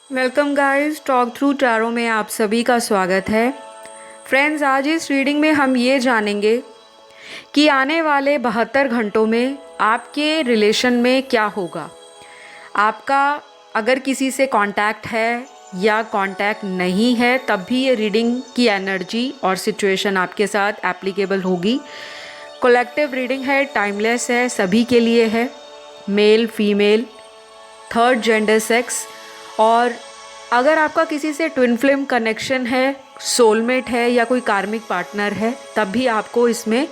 Welcome guys, talk through tarot में आप सभी का स्वागत है। फ्रेंड्स, आज इस रीडिंग में हम ये जानेंगे कि आने वाले 72 घंटों में आपके रिलेशन में क्या होगा। आपका अगर किसी से कांटेक्ट है या कांटेक्ट नहीं है, तब भी ये रीडिंग की एनर्जी और सिचुएशन आपके साथ एप्लीकेबल होगी। कलेक्टिव रीडिंग है, टाइमलेस है, सभी के लिए है, male female third gender sex. और अगर आपका किसी से ट्विन फ्लेम कनेक्शन है, सोलमेट है या कोई कार्मिक पार्टनर है, तब भी आपको इसमें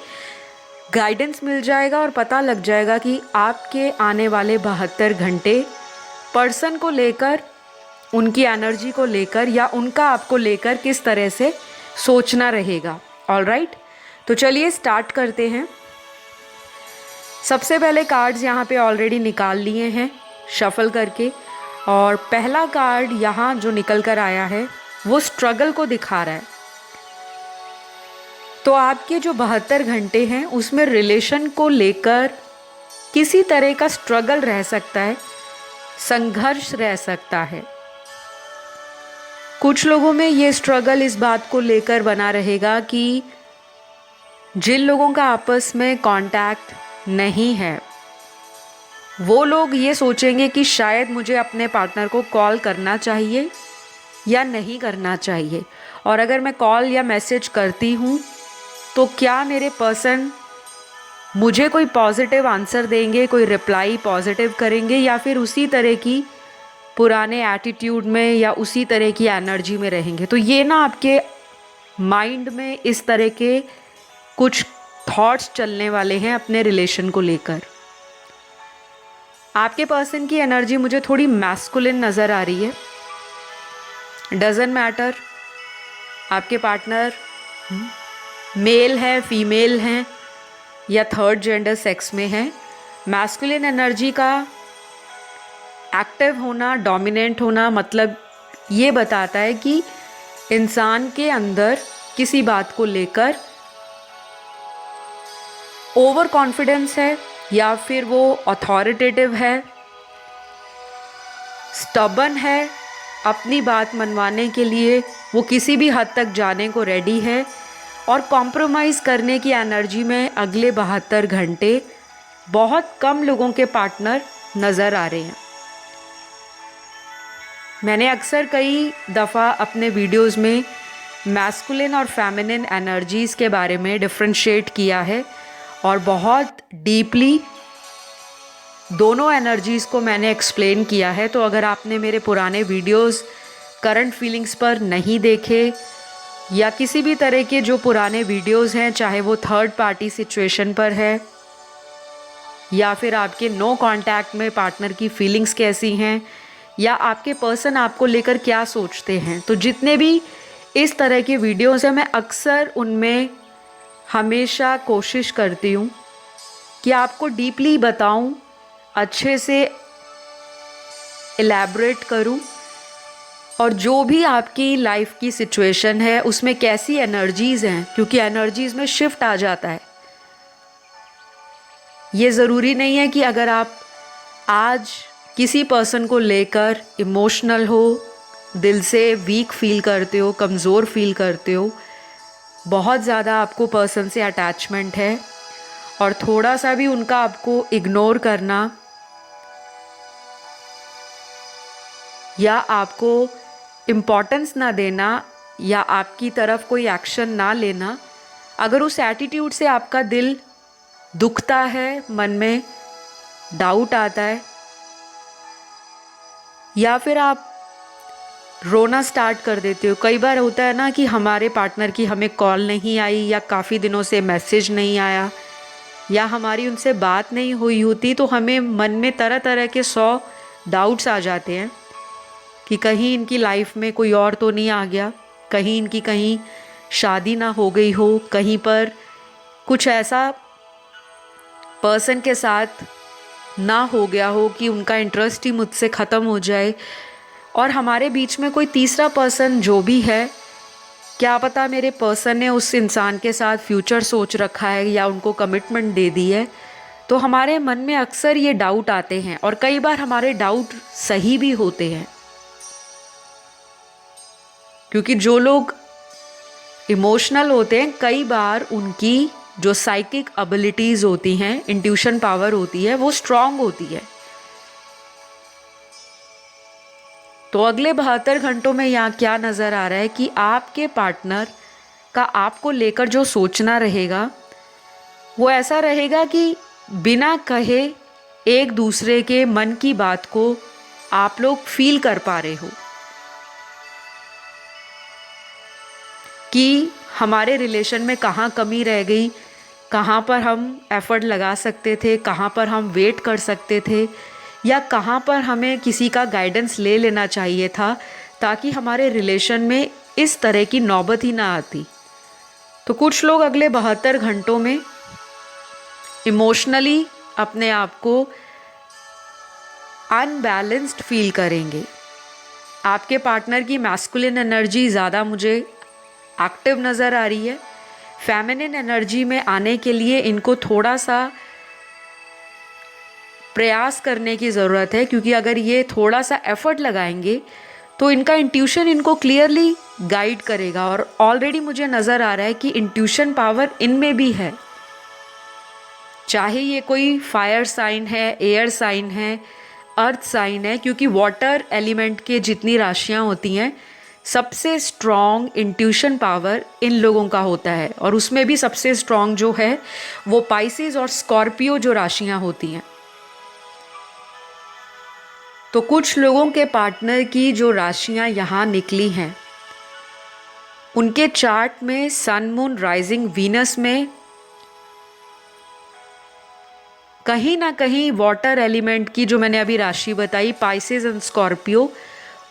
गाइडेंस मिल जाएगा और पता लग जाएगा कि आपके आने वाले 72 घंटे पर्सन को लेकर, उनकी एनर्जी को लेकर या उनका आपको लेकर किस तरह से सोचना रहेगा। ऑलराइट, तो चलिए स्टार्ट करते हैं। सबसे पहले कार्ड्स यहाँ पे ऑलरेडी निकाल लिए हैं शफल करके, और पहला कार्ड यहाँ जो निकल कर आया है वो स्ट्रगल को दिखा रहा है। तो आपके जो 72 घंटे हैं उसमें रिलेशन को लेकर किसी तरह का स्ट्रगल रह सकता है, संघर्ष रह सकता है। कुछ लोगों में ये स्ट्रगल इस बात को लेकर बना रहेगा कि जिन लोगों का आपस में कांटेक्ट नहीं है, वो लोग ये सोचेंगे कि शायद मुझे अपने पार्टनर को कॉल करना चाहिए या नहीं करना चाहिए, और अगर मैं कॉल या मैसेज करती हूँ तो क्या मेरे पर्सन मुझे कोई पॉजिटिव आंसर देंगे, कोई रिप्लाई पॉजिटिव करेंगे, या फिर उसी तरह की पुराने एटीट्यूड में या उसी तरह की एनर्जी में रहेंगे। तो ये ना आपके माइंड में इस तरह के कुछ थॉट्स चलने वाले हैं अपने रिलेशन को लेकर। आपके पर्सन की एनर्जी मुझे थोड़ी मैस्कुलिन नज़र आ रही है। डजंट मैटर आपके पार्टनर मेल है, फीमेल हैं या थर्ड जेंडर सेक्स में है। मैस्कुलिन एनर्जी का एक्टिव होना, डोमिनेंट होना, मतलब ये बताता है कि इंसान के अंदर किसी बात को लेकर ओवर कॉन्फिडेंस है, या फिर वो अथॉरिटेटिव है, स्टबन है, अपनी बात मनवाने के लिए वो किसी भी हद तक जाने को रेडी है, और कॉम्प्रोमाइज़ करने की एनर्जी में अगले 72 घंटे बहुत कम लोगों के पार्टनर नज़र आ रहे हैं। मैंने अक्सर कई दफ़ा अपने वीडियोस में मैस्कुलिन और फेमिनिन एनर्जीज़ के बारे में डिफ्रेंशिएट किया है, और बहुत डीपली दोनों एनर्जीज़ को मैंने एक्सप्लेन किया है। तो अगर आपने मेरे पुराने वीडियोस करंट फीलिंग्स पर नहीं देखे, या किसी भी तरह के जो पुराने वीडियोस हैं, चाहे वो थर्ड पार्टी सिचुएशन पर है या फिर आपके नो कांटेक्ट में पार्टनर की फीलिंग्स कैसी हैं, या आपके पर्सन आपको लेकर क्या सोचते हैं, तो जितने भी इस तरह के वीडियोस हैं, मैं अक्सर उनमें हमेशा कोशिश करती हूँ कि आपको डीपली बताऊँ, अच्छे से एलैबोरेट करूँ, और जो भी आपकी लाइफ की सिचुएशन है उसमें कैसी एनर्जीज़ हैं, क्योंकि एनर्जीज़ में शिफ्ट आ जाता है। ये ज़रूरी नहीं है कि अगर आप आज किसी पर्सन को लेकर इमोशनल हो, दिल से वीक फील करते हो, कमज़ोर फील करते हो, बहुत ज़्यादा आपको पर्सन से अटैचमेंट है, और थोड़ा सा भी उनका आपको इग्नोर करना या आपको इम्पोर्टेंस ना देना या आपकी तरफ कोई एक्शन ना लेना, अगर उस एटीट्यूड से आपका दिल दुखता है, मन में डाउट आता है, या फिर आप रोना स्टार्ट कर देते हो। कई बार होता है ना कि हमारे पार्टनर की हमें कॉल नहीं आई, या काफ़ी दिनों से मैसेज नहीं आया, या हमारी उनसे बात नहीं हुई होती, तो हमें मन में तरह तरह के 100 डाउट्स आ जाते हैं कि कहीं इनकी लाइफ में कोई और तो नहीं आ गया, कहीं इनकी कहीं शादी ना हो गई हो, कहीं पर कुछ ऐसा पर्सन के साथ ना हो गया हो कि उनका इंटरेस्ट ही मुझसे ख़त्म हो जाए, और हमारे बीच में कोई तीसरा पर्सन जो भी है, क्या पता मेरे पर्सन ने उस इंसान के साथ फ्यूचर सोच रखा है या उनको कमिटमेंट दे दी है। तो हमारे मन में अक्सर ये डाउट आते हैं, और कई बार हमारे डाउट सही भी होते हैं। क्योंकि जो लोग इमोशनल होते हैं कई बार उनकी जो साइकिक एबिलिटीज़ होती हैं, इंट्यूशन पावर होती है, वो स्ट्रांग होती है। तो अगले 72 घंटों में यहाँ क्या नज़र आ रहा है कि आपके पार्टनर का आपको लेकर जो सोचना रहेगा वो ऐसा रहेगा कि बिना कहे एक दूसरे के मन की बात को आप लोग फील कर पा रहे हो कि हमारे रिलेशन में कहाँ कमी रह गई, कहाँ पर हम एफर्ट लगा सकते थे, कहाँ पर हम वेट कर सकते थे, या कहाँ पर हमें किसी का गाइडेंस ले लेना चाहिए था ताकि हमारे रिलेशन में इस तरह की नौबत ही ना आती। तो कुछ लोग अगले 72 घंटों में इमोशनली अपने आप को अनबैलेंस्ड फील करेंगे। आपके पार्टनर की मैस्कुलिन एनर्जी ज़्यादा मुझे एक्टिव नज़र आ रही है। फेमिनिन एनर्जी में आने के लिए इनको थोड़ा सा प्रयास करने की ज़रूरत है, क्योंकि अगर ये थोड़ा सा एफर्ट लगाएंगे तो इनका इंट्यूशन इनको क्लियरली गाइड करेगा। और ऑलरेडी मुझे नज़र आ रहा है कि इंट्यूशन पावर इनमें भी है, चाहे ये कोई फायर साइन है, एयर साइन है, अर्थ साइन है, क्योंकि वाटर एलिमेंट के जितनी राशियाँ होती हैं सबसे स्ट्रॉन्ग इंट्यूशन पावर इन लोगों का होता है। और उसमें भी सबसे स्ट्रॉन्ग जो है वो पाइसेस और स्कॉर्पियो जो राशियाँ होती हैं। तो कुछ लोगों के पार्टनर की जो राशियां यहाँ निकली हैं उनके चार्ट में सन, मून, राइजिंग, वीनस में कहीं ना कहीं वाटर एलिमेंट की जो मैंने अभी राशि बताई, पाइसेस एंड स्कॉर्पियो,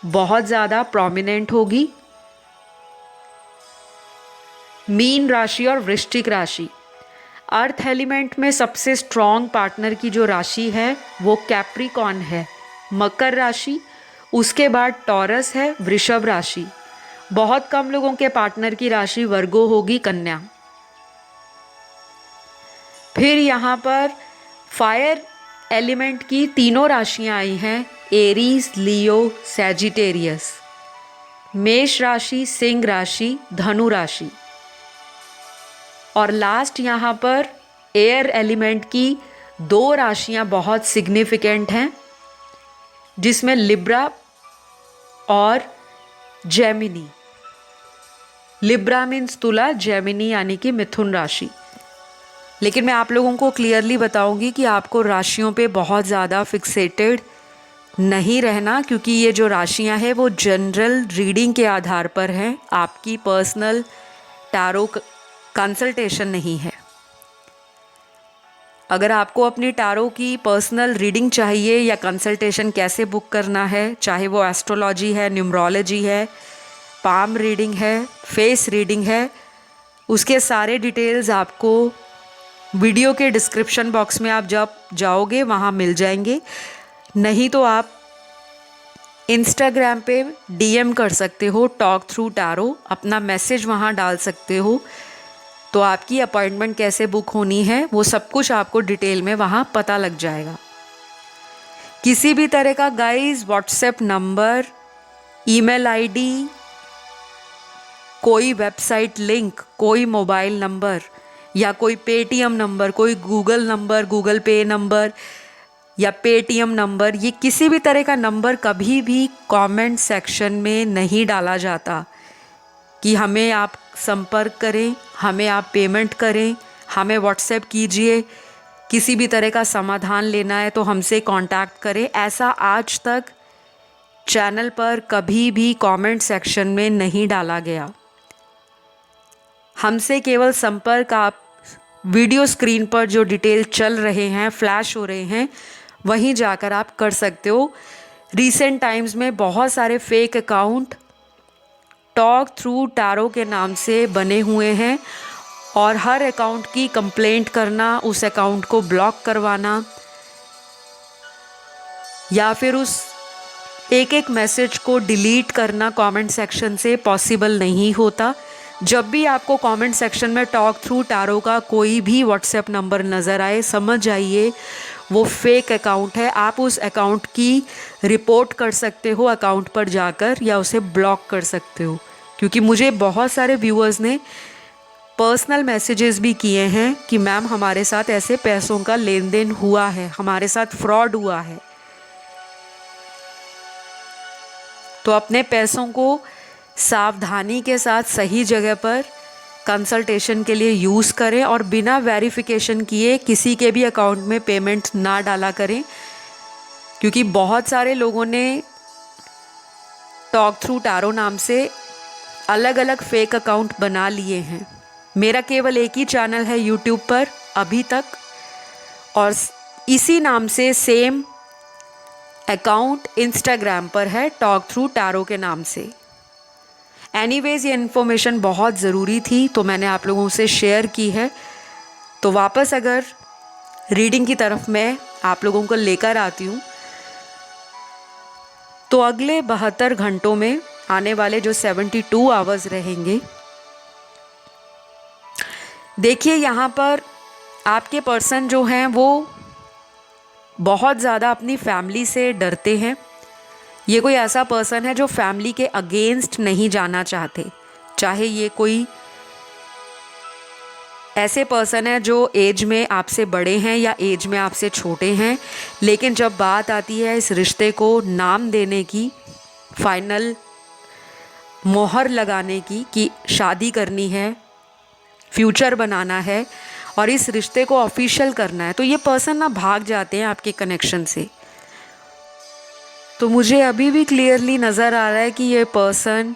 बहुत ज़्यादा प्रोमिनेंट होगी। मीन राशि और वृश्चिक राशि। अर्थ एलिमेंट में सबसे स्ट्रॉन्ग पार्टनर की जो राशि है वो कैप्रिकॉन है, मकर राशि। उसके बाद टॉरस है, वृषभ राशि। बहुत कम लोगों के पार्टनर की राशि वर्गो होगी, कन्या। फिर यहाँ पर फायर एलिमेंट की तीनों राशियाँ आई हैं, एरीज, लियो, सैजिटेरियस। मेष राशि, सिंह राशि, धनु राशि। और लास्ट यहाँ पर एयर एलिमेंट की 2 राशियाँ बहुत सिग्निफिकेंट हैं, जिसमें लिब्रा और जेमिनी। लिब्रा मीन्स तुला, जेमिनी यानी कि मिथुन राशि। लेकिन मैं आप लोगों को क्लियरली बताऊंगी कि आपको राशियों पे बहुत ज़्यादा फिक्सेटेड नहीं रहना, क्योंकि ये जो राशियां हैं वो जनरल रीडिंग के आधार पर हैं, आपकी पर्सनल टैरो कंसल्टेशन नहीं है। अगर आपको अपनी टैरो की पर्सनल रीडिंग चाहिए या कंसल्टेशन कैसे बुक करना है, चाहे वो एस्ट्रोलॉजी है, न्यूमरोलॉजी है, पाम रीडिंग है, फेस रीडिंग है, उसके सारे डिटेल्स आपको वीडियो के डिस्क्रिप्शन बॉक्स में आप जब जाओगे वहाँ मिल जाएंगे। नहीं तो आप इंस्टाग्राम पे डीएम कर सकते हो, टॉक थ्रू टैरो, अपना मैसेज वहाँ डाल सकते हो। तो आपकी अपॉइंटमेंट कैसे बुक होनी है वो सब कुछ आपको डिटेल में वहाँ पता लग जाएगा। किसी भी तरह का guys WhatsApp number, email ID, कोई वेबसाइट लिंक, कोई मोबाइल नंबर या कोई पेटीएम नंबर, कोई गूगल नंबर, गूगल पे नंबर या पेटीएम नंबर, ये किसी भी तरह का नंबर कभी भी कमेंट सेक्शन में नहीं डाला जाता कि हमें आप संपर्क करें, हमें आप पेमेंट करें, हमें व्हाट्सएप कीजिए, किसी भी तरह का समाधान लेना है तो हमसे कांटेक्ट करें। ऐसा आज तक चैनल पर कभी भी कमेंट सेक्शन में नहीं डाला गया। हमसे केवल संपर्क आप वीडियो स्क्रीन पर जो डिटेल चल रहे हैं, फ्लैश हो रहे हैं, वहीं जाकर आप कर सकते हो। रिसेंट टाइम्स में बहुत सारे fake account talk through tarot के नाम से बने हुए हैं और हर अकाउंट की कंप्लेंट करना, उस अकाउंट को ब्लॉक करवाना या फिर उस एक मैसेज को डिलीट करना कमेंट सेक्शन से पॉसिबल नहीं होता। जब भी आपको कमेंट सेक्शन में टॉक थ्रू टैरो का कोई भी व्हाट्सएप नंबर नज़र आए, समझ जाइए वो फेक अकाउंट है। आप उस अकाउंट की रिपोर्ट कर सकते हो अकाउंट पर जाकर, या उसे ब्लॉक कर सकते हो। क्योंकि मुझे बहुत सारे व्यूअर्स ने पर्सनल मैसेजेस भी किए हैं कि मैम हमारे साथ ऐसे पैसों का लेन देन हुआ है, हमारे साथ फ्रॉड हुआ है। तो अपने पैसों को सावधानी के साथ सही जगह पर कंसल्टेशन के लिए यूज़ करें और बिना वेरिफिकेशन किए किसी के भी अकाउंट में पेमेंट ना डाला करें, क्योंकि बहुत सारे लोगों ने टॉक थ्रू टैरो नाम से अलग अलग फेक अकाउंट बना लिए हैं। मेरा केवल एक ही चैनल है यूट्यूब पर अभी तक, और इसी नाम से सेम अकाउंट इंस्टाग्राम पर है, टॉक थ्रू टैरो के नाम से। एनीवेज ये इन्फॉर्मेशन बहुत ज़रूरी थी तो मैंने आप लोगों से शेयर की है। तो वापस अगर रीडिंग की तरफ मैं आप लोगों को लेकर आती हूँ, तो अगले 72 घंटों में आने वाले जो 72 आवर्स रहेंगे, देखिए यहाँ पर आपके पर्सन जो हैं वो बहुत ज़्यादा अपनी फैमिली से डरते हैं। ये कोई ऐसा पर्सन है जो फैमिली के अगेंस्ट नहीं जाना चाहते, चाहे ये कोई ऐसे पर्सन है जो एज में आपसे बड़े हैं या एज में आपसे छोटे हैं, लेकिन जब बात आती है इस रिश्ते को नाम देने की, फाइनल मोहर लगाने की कि शादी करनी है, फ्यूचर बनाना है और इस रिश्ते को ऑफिशियल करना है, तो ये पर्सन ना भाग जाते हैं आपके कनेक्शन से। तो मुझे अभी भी क्लियरली नज़र आ रहा है कि ये पर्सन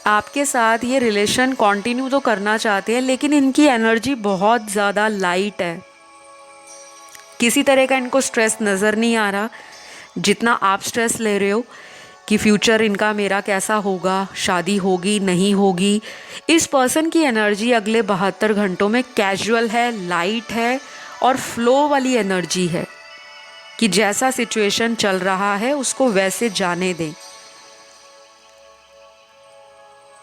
आपके साथ ये रिलेशन कंटिन्यू तो करना चाहते हैं, लेकिन इनकी एनर्जी बहुत ज़्यादा लाइट है। किसी तरह का इनको स्ट्रेस नज़र नहीं आ रहा जितना आप स्ट्रेस ले रहे हो कि फ्यूचर इनका मेरा कैसा होगा, शादी होगी नहीं होगी। इस पर्सन की एनर्जी अगले 72 घंटों में कैजुअल है, लाइट है और फ्लो वाली एनर्जी है कि जैसा सिचुएशन चल रहा है उसको वैसे जाने दें।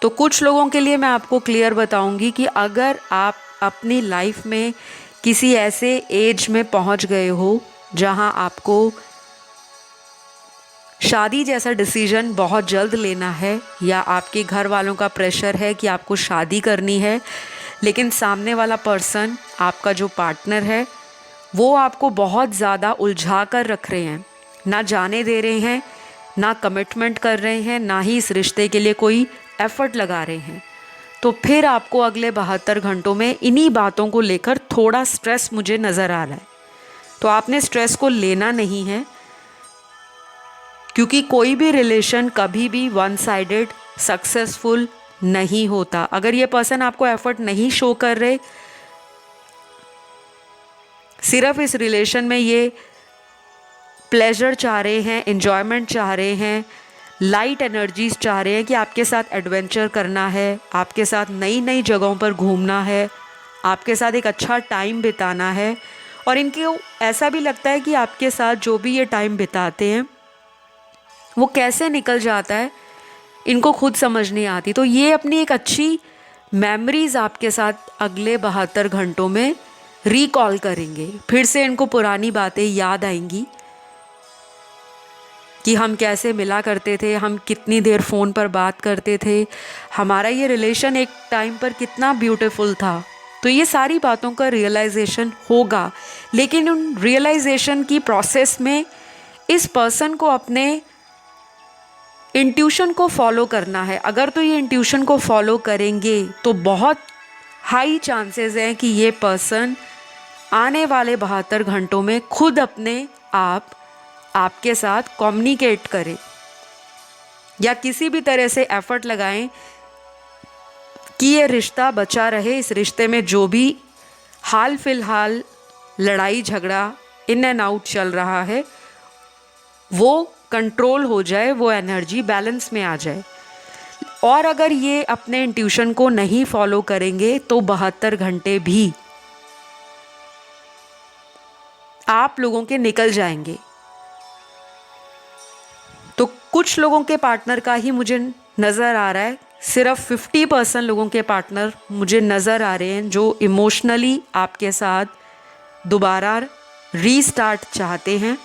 तो कुछ लोगों के लिए मैं आपको क्लियर बताऊंगी कि अगर आप अपनी लाइफ में किसी ऐसे एज में पहुंच गए हो जहां आपको शादी जैसा डिसीजन बहुत जल्द लेना है, या आपके घर वालों का प्रेशर है कि आपको शादी करनी है, लेकिन सामने वाला पर्सन आपका जो पार्टनर है वो आपको बहुत ज़्यादा उलझा कर रख रहे हैं, ना जाने दे रहे हैं, ना कमिटमेंट कर रहे हैं, ना ही इस रिश्ते के लिए कोई एफर्ट लगा रहे हैं, तो फिर आपको अगले 72 घंटों में इन्हीं बातों को लेकर थोड़ा स्ट्रेस मुझे नज़र आ रहा है। तो आपने स्ट्रेस को लेना नहीं है, क्योंकि कोई भी रिलेशन कभी भी वन साइडेड सक्सेसफुल नहीं होता। अगर ये पर्सन आपको एफर्ट नहीं शो कर रहे, सिर्फ इस रिलेशन में ये प्लेजर चाह रहे हैं, एंजॉयमेंट चाह रहे हैं, लाइट एनर्जीज चाह रहे हैं कि आपके साथ एडवेंचर करना है, आपके साथ नई नई जगहों पर घूमना है, आपके साथ एक अच्छा टाइम बिताना है, और इनको ऐसा भी लगता है कि आपके साथ जो भी ये टाइम बिताते हैं वो कैसे निकल जाता है इनको खुद समझ नहीं आती। तो ये अपनी एक अच्छी मेमोरीज आपके साथ अगले 72 घंटों में रिकॉल करेंगे। फिर से इनको पुरानी बातें याद आएंगी कि हम कैसे मिला करते थे, हम कितनी देर फ़ोन पर बात करते थे, हमारा ये रिलेशन एक टाइम पर कितना ब्यूटीफुल था। तो ये सारी बातों का रियलाइजेशन होगा, लेकिन उन रियलाइजेशन की प्रोसेस में इस पर्सन को अपने इंट्यूशन को फॉलो करना है। अगर तो ये इंट्यूशन को फॉलो करेंगे तो बहुत हाई चांसेस हैं कि ये पर्सन आने वाले 72 घंटों में खुद अपने आप आपके साथ कम्युनिकेट करें या किसी भी तरह से एफर्ट लगाएं कि ये रिश्ता बचा रहे। इस रिश्ते में जो भी हाल फिलहाल लड़ाई झगड़ा इन एंड आउट चल रहा है वो कंट्रोल हो जाए, वो एनर्जी बैलेंस में आ जाए। और अगर ये अपने इंट्यूशन को नहीं फॉलो करेंगे तो 72 घंटे भी आप लोगों के निकल जाएंगे। तो कुछ लोगों के पार्टनर का ही मुझे नज़र आ रहा है, सिर्फ 50% लोगों के पार्टनर मुझे नज़र आ रहे हैं जो इमोशनली आपके साथ दोबारा रीस्टार्ट चाहते हैं।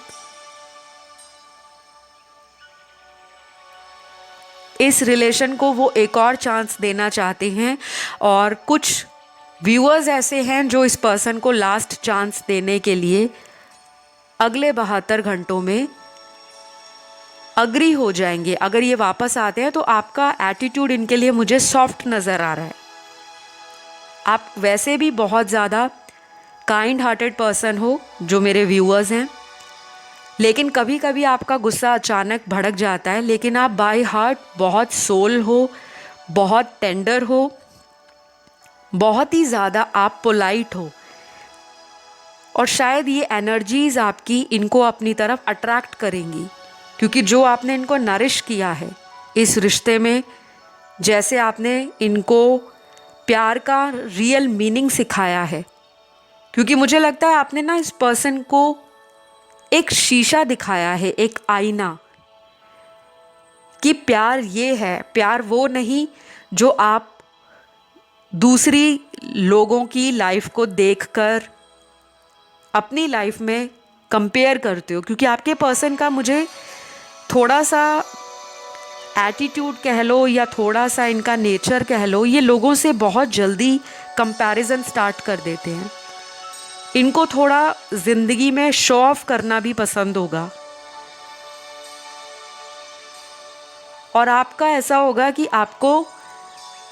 इस रिलेशन को वो एक और चांस देना चाहते हैं, और कुछ व्यूअर्स ऐसे हैं जो इस पर्सन को लास्ट चांस देने के लिए अगले 72 घंटों में अग्री हो जाएंगे। अगर ये वापस आते हैं तो आपका एटीट्यूड इनके लिए मुझे सॉफ्ट नज़र आ रहा है। आप वैसे भी बहुत ज़्यादा काइंड हार्टेड पर्सन हो जो मेरे व्यूअर्स हैं, लेकिन कभी कभी आपका गुस्सा अचानक भड़क जाता है, लेकिन आप बाय हार्ट बहुत सोल हो, बहुत टेंडर हो, बहुत ही ज़्यादा आप पोलाइट हो, और शायद ये एनर्जीज़ आपकी इनको अपनी तरफ अट्रैक्ट करेंगी, क्योंकि जो आपने इनको नरिश किया है इस रिश्ते में, जैसे आपने इनको प्यार का रियल मीनिंग सिखाया है। क्योंकि मुझे लगता है आपने ना इस पर्सन को एक शीशा दिखाया है, एक आईना, कि प्यार ये है। प्यार वो नहीं जो आप दूसरी लोगों की लाइफ को देखकर अपनी लाइफ में कंपेयर करते हो। क्योंकि आपके पर्सन का मुझे थोड़ा सा एटीट्यूड कह लो या थोड़ा सा इनका नेचर कह लो, ये लोगों से बहुत जल्दी कंपैरिजन स्टार्ट कर देते हैं। इनको थोड़ा ज़िंदगी में शो ऑफ करना भी पसंद होगा, और आपका ऐसा होगा कि आपको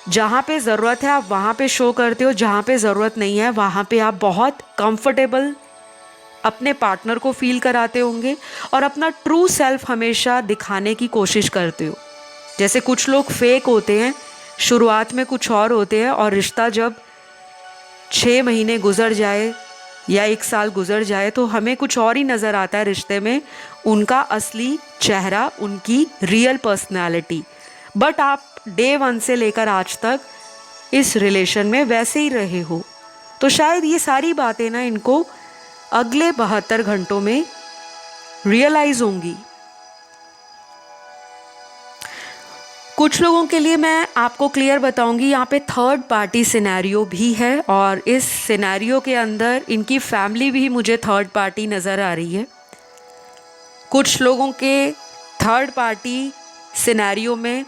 जहाँ पे ज़रूरत है आप वहाँ पे शो करते हो, जहाँ पे ज़रूरत नहीं है वहाँ पे आप बहुत कंफर्टेबल अपने पार्टनर को फील कराते होंगे, और अपना ट्रू सेल्फ हमेशा दिखाने की कोशिश करते हो। जैसे कुछ लोग फेक होते हैं, शुरुआत में कुछ और होते हैं, और रिश्ता जब 6 महीने गुजर जाए या 1 साल गुजर जाए तो हमें कुछ और ही नज़र आता है रिश्ते में, उनका असली चेहरा, उनकी रियल पर्सनैलिटी। बट आप डे 1 से लेकर आज तक इस रिलेशन में वैसे ही रहे हो, तो शायद ये सारी बातें ना इनको अगले 72 घंटों में रियलाइज होंगी। कुछ लोगों के लिए मैं आपको क्लियर बताऊंगी, यहाँ पे थर्ड पार्टी सिनेरियो भी है, और इस सिनेरियो के अंदर इनकी फैमिली भी मुझे थर्ड पार्टी नज़र आ रही है। कुछ लोगों के थर्ड पार्टी सिनेरियो में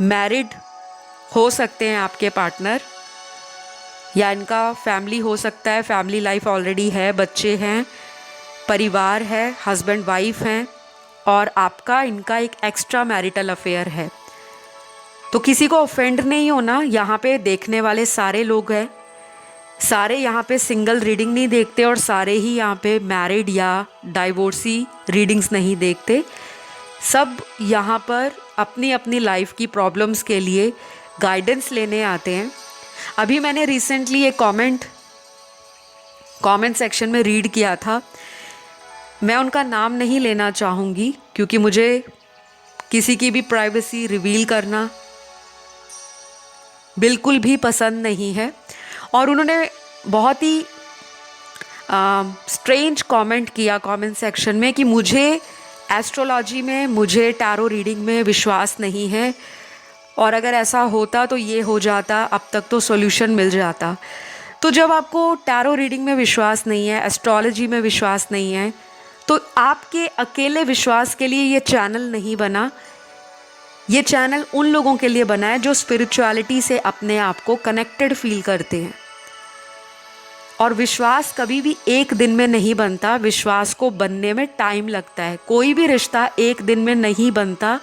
मैरिड हो सकते हैं आपके पार्टनर, या इनका फैमिली हो सकता है, फैमिली लाइफ ऑलरेडी है, बच्चे हैं, परिवार है, हस्बैंड वाइफ हैं, और आपका इनका एक एक्स्ट्रा मैरिटल अफेयर है। तो किसी को ऑफेंड नहीं होना, यहाँ पे देखने वाले सारे लोग हैं, सारे यहाँ पे सिंगल रीडिंग नहीं देखते, और सारे ही यहाँ पे मैरिड या डाइवोर्सी रीडिंग्स नहीं देखते। सब यहाँ पर अपनी अपनी लाइफ की प्रॉब्लम्स के लिए गाइडेंस लेने आते हैं। अभी मैंने रिसेंटली एक कमेंट सेक्शन में रीड किया था, मैं उनका नाम नहीं लेना चाहूँगी क्योंकि मुझे किसी की भी प्राइवेसी रिवील करना बिल्कुल भी पसंद नहीं है। और उन्होंने बहुत ही स्ट्रेंज कमेंट किया कमेंट सेक्शन में कि मुझे एस्ट्रोलॉजी में, मुझे टैरो रीडिंग में विश्वास नहीं है, और अगर ऐसा होता तो ये हो जाता, अब तक तो सॉल्यूशन मिल जाता। तो जब आपको टैरो रीडिंग में विश्वास नहीं है, एस्ट्रोलॉजी में विश्वास नहीं है, तो आपके अकेले विश्वास के लिए ये चैनल नहीं बना। ये चैनल उन लोगों के लिए बना है जो स्पिरिचुअलिटी से अपने आप को कनेक्टेड फील करते हैं। और विश्वास कभी भी एक दिन में नहीं बनता, विश्वास को बनने में टाइम लगता है। कोई भी रिश्ता एक दिन में नहीं बनता,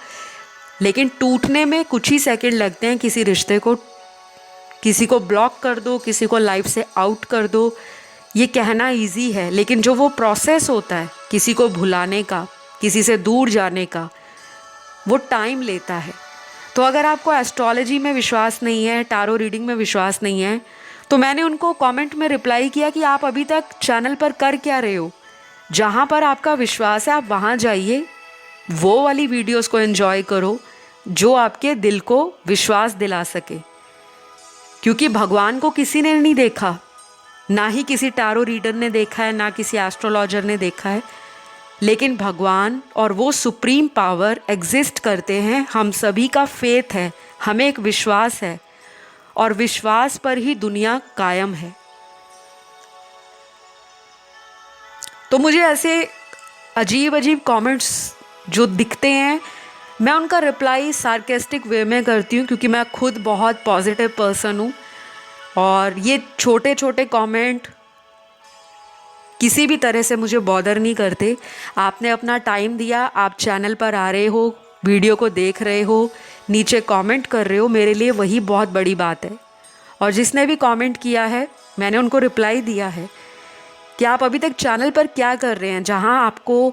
लेकिन टूटने में कुछ ही सेकंड लगते हैं। किसी को ब्लॉक कर दो, किसी को लाइफ से आउट कर दो, ये कहना इजी है, लेकिन जो वो प्रोसेस होता है किसी को भुलाने का, किसी से दूर जाने का, वो टाइम लेता है। तो अगर आपको एस्ट्रोलॉजी में विश्वास नहीं है, टैरो रीडिंग में विश्वास नहीं है, तो मैंने उनको कमेंट में रिप्लाई किया कि आप अभी तक चैनल पर कर क्या रहे हो? जहाँ पर आपका विश्वास है आप वहाँ जाइए, वो वाली वीडियोस को एंजॉय करो जो आपके दिल को विश्वास दिला सके। क्योंकि भगवान को किसी ने नहीं देखा, ना ही किसी टैरो रीडर ने देखा है, ना किसी एस्ट्रोलॉजर ने देखा है, लेकिन भगवान और वो सुप्रीम पावर एग्जिस्ट करते हैं। हम सभी का फेथ है, हमें एक विश्वास है, और विश्वास पर ही दुनिया कायम है। तो मुझे ऐसे अजीब अजीब कमेंट्स जो दिखते हैं, मैं उनका रिप्लाई सार्केस्टिक वे में करती हूँ क्योंकि मैं खुद बहुत पॉजिटिव पर्सन हूँ और ये छोटे छोटे कमेंट किसी भी तरह से मुझे बॉदर नहीं करते। आपने अपना टाइम दिया, आप चैनल पर आ रहे हो, वीडियो को देख रहे हो, नीचे कमेंट कर रहे हो, मेरे लिए वही बहुत बड़ी बात है। और जिसने भी कमेंट किया है मैंने उनको रिप्लाई दिया है कि आप अभी तक चैनल पर क्या कर रहे हैं। जहां आपको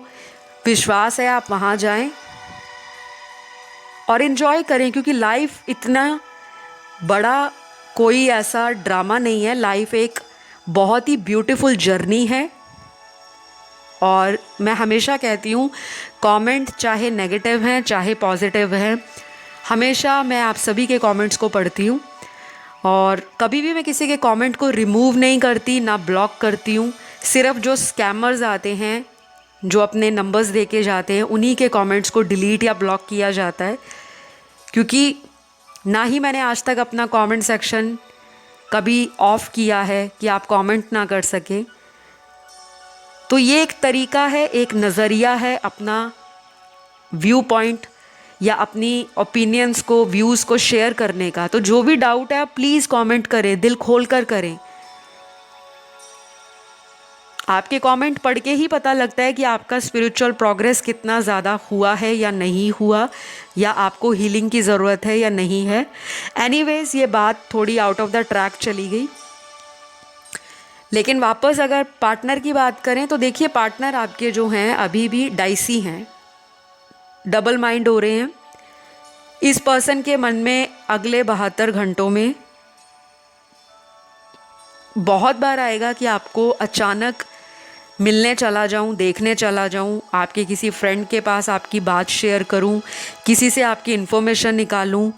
विश्वास है आप वहां जाएं और इन्जॉय करें, क्योंकि लाइफ इतना बड़ा कोई ऐसा ड्रामा नहीं है। लाइफ एक बहुत ही ब्यूटीफुल जर्नी है। और मैं हमेशा कहती हूँ कमेंट चाहे नेगेटिव हैं चाहे पॉजिटिव हैं, हमेशा मैं आप सभी के कमेंट्स को पढ़ती हूँ और कभी भी मैं किसी के कमेंट को रिमूव नहीं करती, ना ब्लॉक करती हूँ। सिर्फ जो स्कैमर्स आते हैं, जो अपने नंबर्स दे के जाते हैं, उन्हीं के कमेंट्स को डिलीट या ब्लॉक किया जाता है। क्योंकि ना ही मैंने आज तक अपना कमेंट सेक्शन कभी ऑफ किया है कि आप कमेंट ना कर सके। तो ये एक तरीका है, एक नज़रिया है अपना व्यू पॉइंट या अपनी ओपिनियंस को, व्यूज़ को शेयर करने का। तो जो भी डाउट है आप प्लीज़ कमेंट करें, दिल खोल कर करें। आपके कमेंट पढ़ के ही पता लगता है कि आपका स्पिरिचुअल प्रोग्रेस कितना ज़्यादा हुआ है या नहीं हुआ, या आपको हीलिंग की ज़रूरत है या नहीं है। एनीवेज, ये बात थोड़ी आउट ऑफ द ट्रैक चली गई। लेकिन वापस अगर पार्टनर की बात करें तो देखिए, पार्टनर आपके जो हैं अभी भी डाइसी हैं, डबल माइंड हो रहे हैं। इस पर्सन के मन में अगले 72 घंटों में बहुत बार आएगा कि आपको अचानक मिलने चला जाऊं, देखने चला जाऊं, आपके किसी फ्रेंड के पास आपकी बात शेयर करूं, किसी से आपकी इन्फॉर्मेशन निकालूं,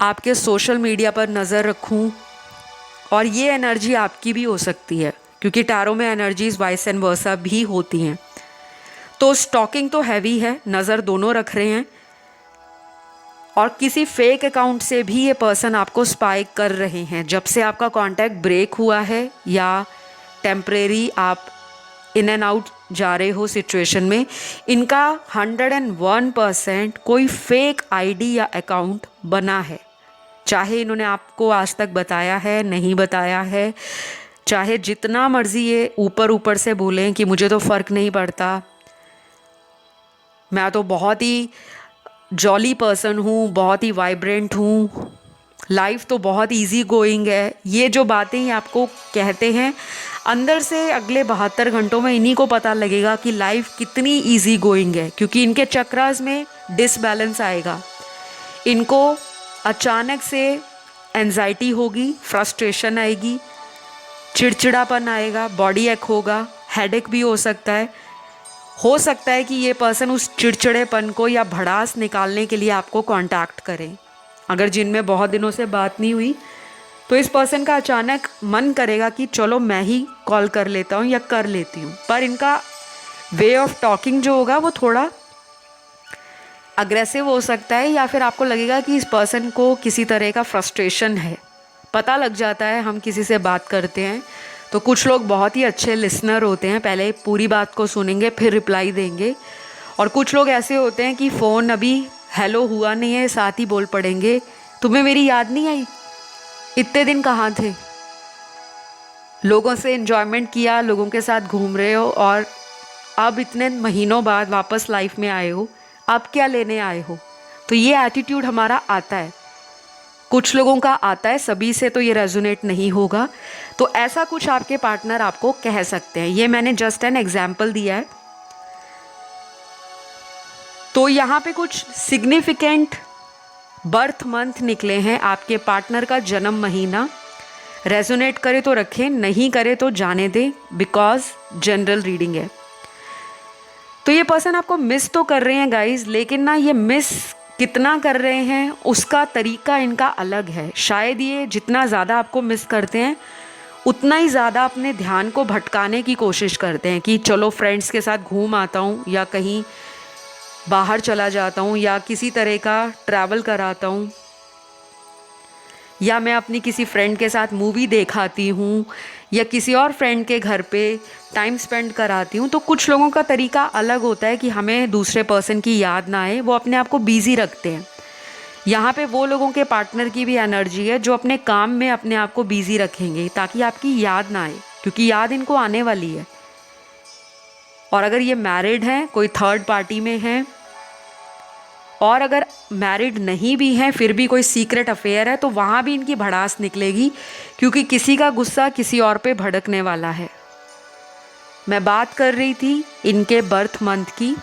आपके सोशल मीडिया पर नज़र रखूं। और ये एनर्जी आपकी भी हो सकती है क्योंकि टैरो में एनर्जीज वाइस एंड वर्सा भी होती हैं। तो स्टॉकिंग तो हैवी है, नज़र दोनों रख रहे हैं। और किसी फेक अकाउंट से भी ये पर्सन आपको स्पाई कर रहे हैं। जब से आपका कांटेक्ट ब्रेक हुआ है या टेम्परेरी आप इन एंड आउट जा रहे हो सिचुएशन में, इनका 101% कोई फेक आईडी या अकाउंट बना है। चाहे इन्होंने आपको आज तक बताया है, नहीं बताया है, चाहे जितना मर्जी ये ऊपर ऊपर से बोलें कि मुझे तो फ़र्क नहीं पड़ता, मैं तो बहुत ही जॉली पर्सन हूँ, बहुत ही वाइब्रेंट हूँ, लाइफ तो बहुत इजी गोइंग है, ये जो बातें ही आपको कहते हैं, अंदर से अगले 72 घंटों में इन्हीं को पता लगेगा कि लाइफ कितनी इजी गोइंग है। क्योंकि इनके चक्रास में डिसबैलेंस आएगा, इनको अचानक से एंजाइटी होगी, फ्रस्ट्रेशन आएगी, चिड़चिड़ापन आएगा, बॉडी एक होगा, हेडेक भी हो सकता है कि ये पर्सन उस चिड़चिड़ेपन को या भड़ास निकालने के लिए आपको कांटेक्ट करें। अगर जिनमें बहुत दिनों से बात नहीं हुई तो इस पर्सन का अचानक मन करेगा कि चलो मैं ही कॉल कर लेता हूँ या कर लेती हूँ। पर इनका वे ऑफ टॉकिंग जो होगा वो थोड़ा अग्रेसिव हो सकता है, या फिर आपको लगेगा कि इस पर्सन को किसी तरह का फ्रस्ट्रेशन है। पता लग जाता है, हम किसी से बात करते हैं तो कुछ लोग बहुत ही अच्छे लिसनर होते हैं, पहले पूरी बात को सुनेंगे फिर रिप्लाई देंगे। और कुछ लोग ऐसे होते हैं कि फ़ोन अभी हेलो हुआ नहीं है, साथ ही बोल पड़ेंगे, तुम्हें मेरी याद नहीं आई, इतने दिन कहाँ थे, लोगों से एंजॉयमेंट किया, लोगों के साथ घूम रहे हो और अब इतने महीनों बाद वापस लाइफ में आए हो, अब क्या लेने आए हो। तो ये एटीट्यूड हमारा आता है, कुछ लोगों का आता है, सभी से तो ये रेजोनेट नहीं होगा। तो ऐसा कुछ आपके पार्टनर आपको कह सकते हैं। ये मैंने जस्ट एन एग्जाम्पल दिया है। तो यहाँ पे कुछ सिग्निफिकेंट बर्थ मंथ निकले हैं, आपके पार्टनर का जन्म महीना। रेजोनेट करे तो रखें, नहीं करे तो जाने दें, बिकॉज जनरल रीडिंग है। तो ये पर्सन आपको मिस तो कर रहे हैं गाइज, लेकिन ना ये मिस कितना कर रहे हैं उसका तरीका इनका अलग है। शायद ये जितना ज़्यादा आपको मिस करते हैं उतना ही ज़्यादा अपने ध्यान को भटकाने की कोशिश करते हैं कि चलो फ्रेंड्स के साथ घूम आता हूँ, या कहीं बाहर चला जाता हूँ, या किसी तरह का ट्रैवल कराता हूँ, या मैं अपनी किसी फ्रेंड के साथ मूवी देखाती हूँ या किसी और फ्रेंड के घर पे टाइम स्पेंड कराती हूँ, तो कुछ लोगों का तरीका अलग होता है कि हमें दूसरे पर्सन की याद ना आए, वो अपने आप को बिज़ी रखते हैं। यहाँ पे वो लोगों के पार्टनर की भी एनर्जी है जो अपने काम में अपने आप को बिज़ी रखेंगे ताकि आपकी याद ना आए, क्योंकि याद इनको आने वाली है। और अगर ये मैरिड हैं, कोई थर्ड पार्टी में हैं, और अगर मैरिड नहीं भी हैं फिर भी कोई सीक्रेट अफेयर है, तो वहाँ भी इनकी भड़ास निकलेगी, क्योंकि किसी का गुस्सा किसी और पे भड़कने वाला है। मैं बात कर रही थी इनके बर्थ मंथ की।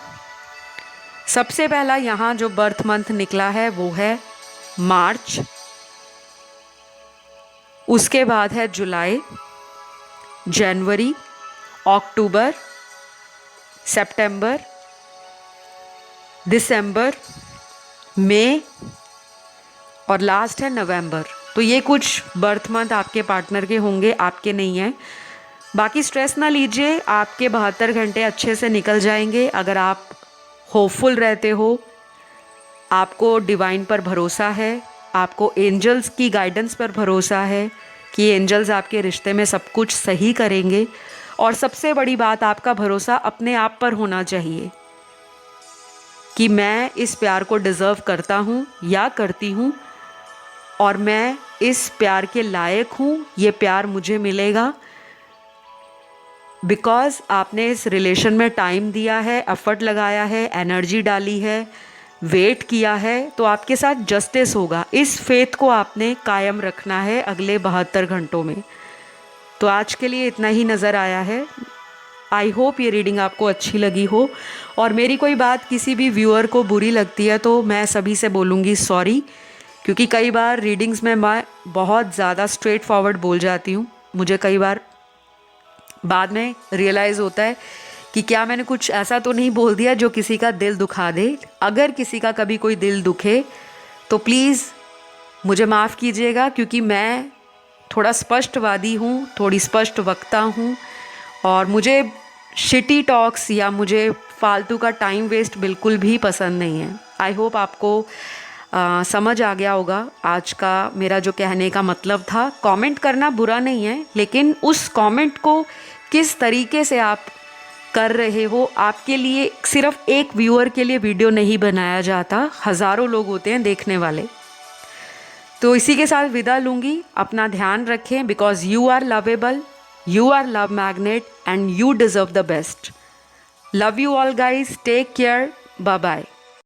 सबसे पहला यहाँ जो बर्थ मंथ निकला है वो है मार्च, उसके बाद है जुलाई, जनवरी, अक्टूबर, सितंबर, दिसंबर, मई और लास्ट है नवंबर। तो ये कुछ बर्थ मंथ आपके पार्टनर के होंगे, आपके नहीं हैं। बाकी स्ट्रेस ना लीजिए, आपके 72 घंटे अच्छे से निकल जाएंगे अगर आप होपफुल रहते हो, आपको डिवाइन पर भरोसा है, आपको एंजल्स की गाइडेंस पर भरोसा है कि एंजल्स आपके रिश्ते में सब कुछ सही करेंगे। और सबसे बड़ी बात, आपका भरोसा अपने आप पर होना चाहिए कि मैं इस प्यार को डिज़र्व करता हूँ या करती हूँ, और मैं इस प्यार के लायक हूँ, ये प्यार मुझे मिलेगा बिकॉज़ आपने इस रिलेशन में टाइम दिया है, एफर्ट लगाया है, एनर्जी डाली है, वेट किया है, तो आपके साथ जस्टिस होगा। इस फेथ को आपने कायम रखना है अगले 72 घंटों में। तो आज के लिए इतना ही नज़र आया है। आई होप ये रीडिंग आपको अच्छी लगी हो, और मेरी कोई बात किसी भी व्यूअर को बुरी लगती है तो मैं सभी से बोलूँगी सॉरी, क्योंकि कई बार रीडिंग्स में मैं बहुत ज़्यादा स्ट्रेट फॉरवर्ड बोल जाती हूँ। मुझे कई बार बाद में रियलाइज़ होता है कि क्या मैंने कुछ ऐसा तो नहीं बोल दिया जो किसी का दिल दुखा दे। अगर किसी का कभी कोई दिल दुखे तो प्लीज़ मुझे माफ़ कीजिएगा, क्योंकि मैं थोड़ा स्पष्टवादी हूँ, थोड़ी स्पष्ट वक्ता हूँ, और मुझे शिटी टॉक्स या मुझे फालतू का टाइम वेस्ट बिल्कुल भी पसंद नहीं है। आई होप आपको समझ आ गया होगा आज का मेरा जो कहने का मतलब था। कमेंट करना बुरा नहीं है, लेकिन उस कमेंट को किस तरीके से आप कर रहे हो, आपके लिए सिर्फ एक व्यूअर के लिए वीडियो नहीं बनाया जाता, हज़ारों लोग होते हैं देखने वाले। तो इसी के साथ विदा लूँगी। अपना ध्यान रखें, because you are lovable, you are love magnet and you deserve the best. Love you all guys, take care, bye bye.